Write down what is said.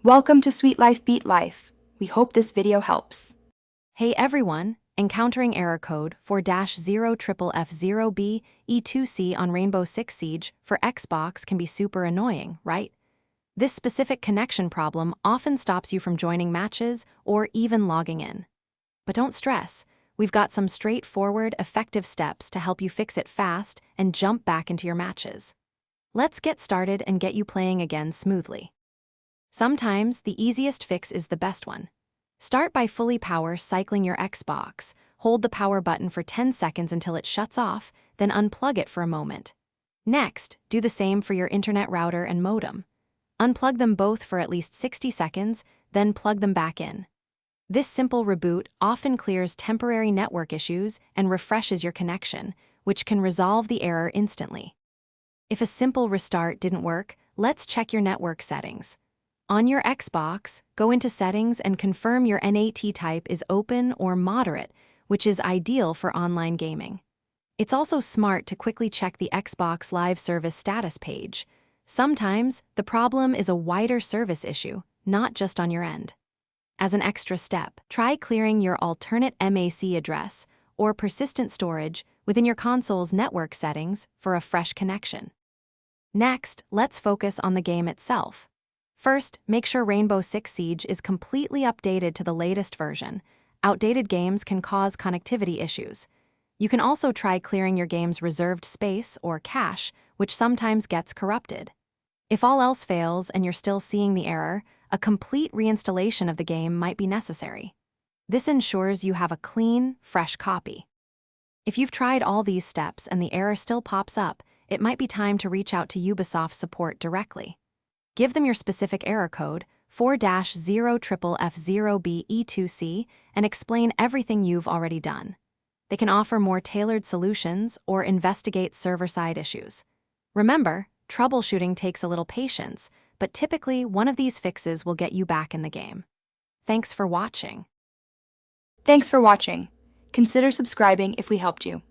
Welcome to Sweet Life Beat Life. We hope this video helps. Hey everyone, encountering error code 4-0FFF0B E2C on Rainbow Six Siege for Xbox can be super annoying, right? This specific connection problem often stops you from joining matches or even logging in. But don't stress, we've got some straightforward, effective steps to help you fix it fast and jump back into your matches. Let's get started and get you playing again smoothly. Sometimes the easiest fix is the best one. Start by fully power cycling your Xbox. Hold the power button for 10 seconds until it shuts off, then unplug it for a moment. Next, do the same for your internet router and modem. Unplug them both for at least 60 seconds, then plug them back in. This simple reboot often clears temporary network issues and refreshes your connection, which can resolve the error instantly. If a simple restart didn't work, let's check your network settings. On your Xbox, go into Settings and confirm your NAT type is Open or Moderate, which is ideal for online gaming. It's also smart to quickly check the Xbox Live Service status page. Sometimes, the problem is a wider service issue, not just on your end. As an extra step, try clearing your alternate MAC address or persistent storage within your console's network settings for a fresh connection. Next, let's focus on the game itself. First, make sure Rainbow Six Siege is completely updated to the latest version. Outdated games can cause connectivity issues. You can also try clearing your game's reserved space or cache, which sometimes gets corrupted. If all else fails and you're still seeing the error, a complete reinstallation of the game might be necessary. This ensures you have a clean, fresh copy. If you've tried all these steps and the error still pops up, it might be time to reach out to Ubisoft support directly. Give them your specific error code, 4-0FFF0BE2C, and explain everything you've already done. They can offer more tailored solutions or investigate server-side issues. Remember, troubleshooting takes a little patience, but typically one of these fixes will get you back in the game. Thanks for watching. Thanks for watching. Consider subscribing if we helped you.